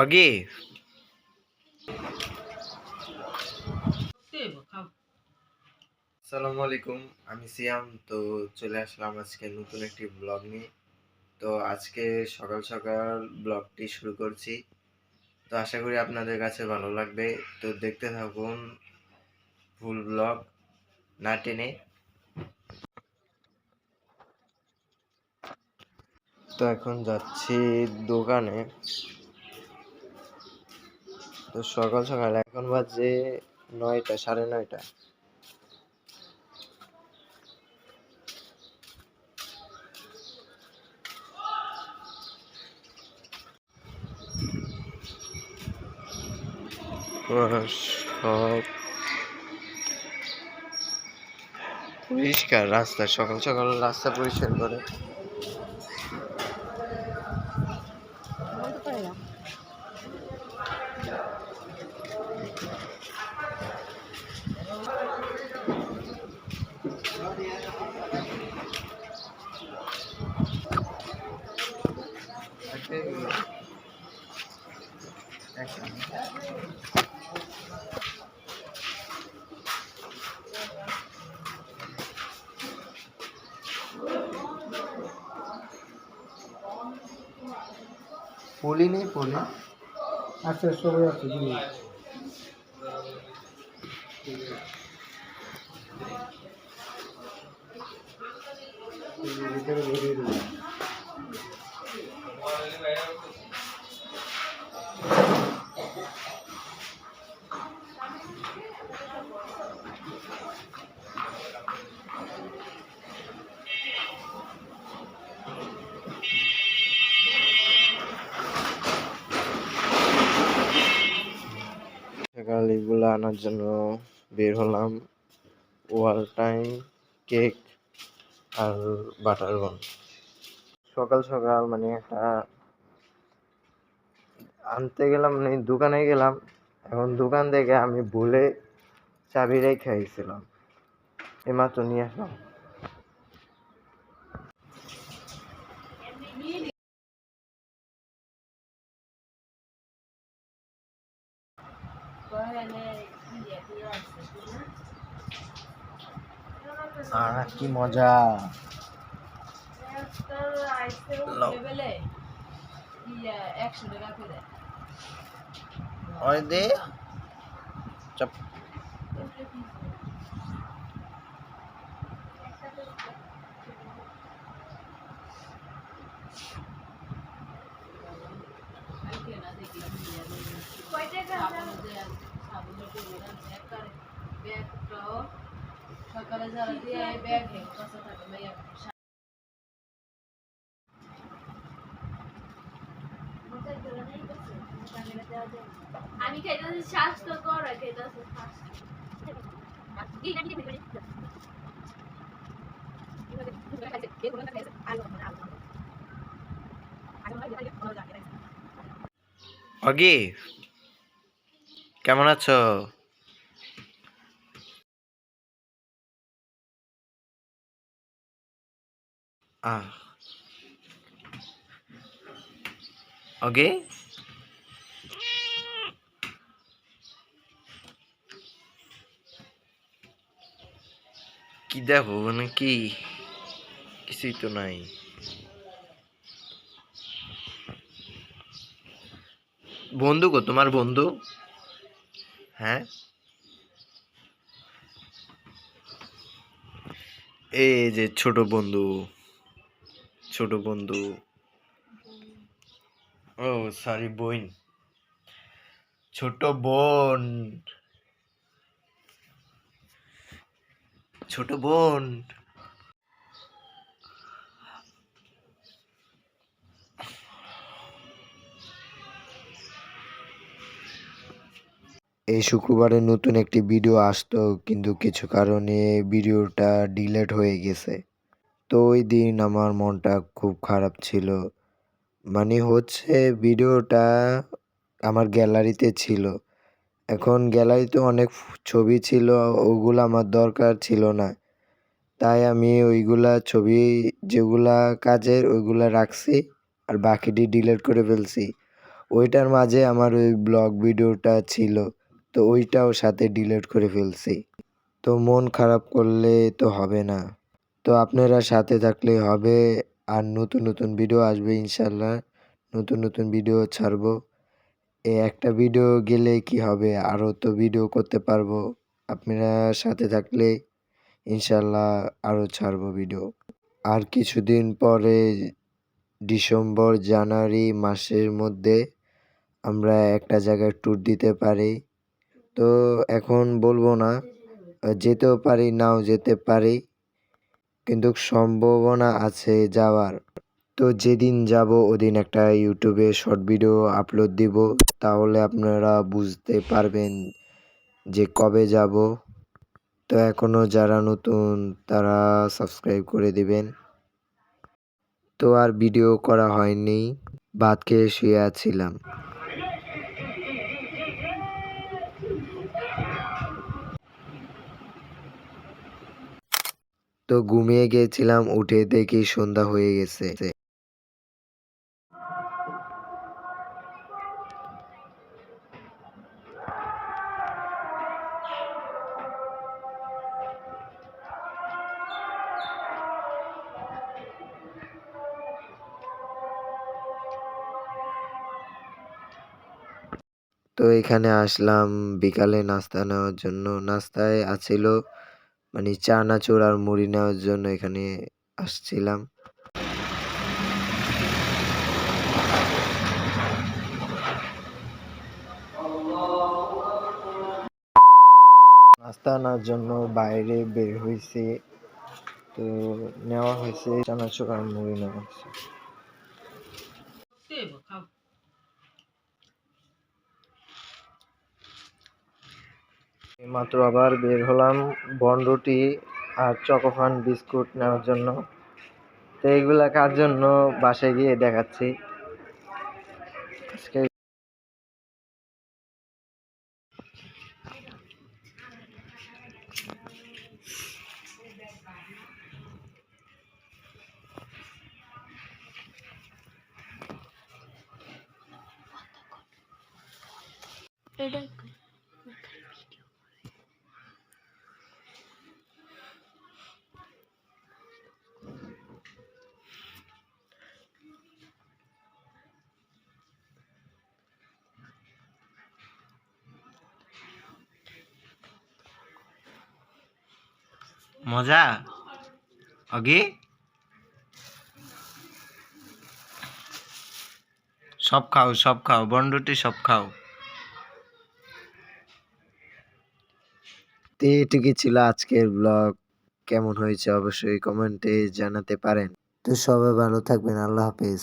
আগে আসসালামু আলাইকুম, আমি সিয়াম। তো চলে আসলাম আজকে নতুন একটি ব্লগ নিয়ে। তো আজকে সকাল সকাল ব্লগটি শুরু করছি। তো আশা করি আপনাদের কাছে ভালো লাগবে। তো দেখতে থাকুন ফুল ব্লগ না টেনে। তো এখন যাচ্ছি দোকানে। তো সকাল সকাল এখন বাজে 9টা, 9:30। সব পরিষ্কার রাস্তা, সকাল সকাল রাস্তা পরিষ্কার করে। পলি নেই, পলি আচ্ছা সবাই আছে ভিতরে ভরিয়ে দেবো। সকাল এগুলো আনার জন্য বের হলাম। ওয়াল টাইম, কেক আর বাটার বান। সকাল সকাল মানে একটা আনতে গেলাম, মানে দোকানে গেলাম। এখন দোকান থেকে আমি ভুলে চাবি রেখে আইছিলাম, এইমাত্র নিয়ে আসলাম। কি মজা! ওই দে চাপ। সকালে যারা দিয়ে ব্যাগ কাছে থাকে আমি খাইতেছি স্বাস্থ্যকর খাইতেছি অগি, কেমন আছো? ওকে, কি দেখো নাকি? কিছুই তো নাই। বন্ধু গো, তোমার বন্ধু? হ্যাঁ, এই যে ছোট বন্ধু, ছোট বন্ধু। ও সরি, বোন, ছোট বোন, ছোট বোন। এই শুক্রবারে নতুন একটি ভিডিও আসতো, কিন্তু কিছু কারণে ভিডিওটা ডিলেট হয়ে গেছে। তো ওই দিন আমার মনটা খুব খারাপ ছিল। মানে হচ্ছে ভিডিওটা আমার গ্যালারিতে ছিল। এখন গ্যালারিতে অনেক ছবি ছিল, ওগুলো আমার দরকার ছিল না। তাই আমি ওইগুলা ছবি যেগুলা কাজের ওইগুলা রাখছি, আর বাকিটি ডিলিট করে ফেলছি। ওইটার মাঝে আমার ওই ব্লগ ভিডিওটা ছিল, তো ওইটাও সাথে ডিলিট করে ফেলছি। তো মন খারাপ করলে তো হবে না, তো আপনারা সাথে থাকলেই হবে। আর নতুন নতুন ভিডিও আসবে ইনশাল্লাহ, নতুন নতুন ভিডিও ছাড়বো। এই একটা ভিডিও গেলে কি হবে, আরও তো ভিডিও করতে পারবো। আপনারা সাথে থাকলে ইনশাল্লাহ আরও ছাড়বো ভিডিও। আর কিছুদিন পরে ডিসেম্বর জানুয়ারি মাসের মধ্যে আমরা একটা জায়গায় ট্যুর দিতে পারি। তো এখন বলবো না, যেতেও পারি নাও যেতে পারি, কিন্তু সম্ভাবনা আছে যাওয়ার। তো যেদিন যাব ওদিন একটা ইউটিউবে শর্ট ভিডিও আপলোড দিব, তাহলে আপনারা বুঝতে পারবেন যে কবে যাব। তো এখনও যারা নতুন তারা সাবস্ক্রাইব করে দিবেন। তো আর ভিডিও করা হয়নি, ভাত খেয়ে শুয়ে আছিলাম। তো ঘুমিয়ে গিয়েছিলাম, উঠে দেখি সন্ধ্যা হয়ে গেছে। তো এখানে আসলাম বিকালে নাস্তা নেওয়ার জন্য। নাস্তায় আছিল মানে চানাচুর আর মুড়ি নেওয়ার জন্য এখানে আসছিলাম। নাস্তা আনার জন্য বাইরে বের হয়েছি, তো নেওয়া হয়েছে চানাচুর আর মুড়ি নেওয়া হয়েছে। মাত্র আবার বের হলাম বনরুটি আর চকোফান বিস্কুট নেওয়ার জন্য। তো এগুলা কার জন্য বাসায় গিয়ে দেখাচ্ছি। আজকে মজা অগি সব খাও বনরুটি সব খাও। তো এটুকুই ছিল আজকের ব্লগ। কেমন হয়েছে অবশ্যই কমেন্টে জানাতে পারেন। তো সবাই ভালো থাকবেন, আল্লাহ হাফেজ।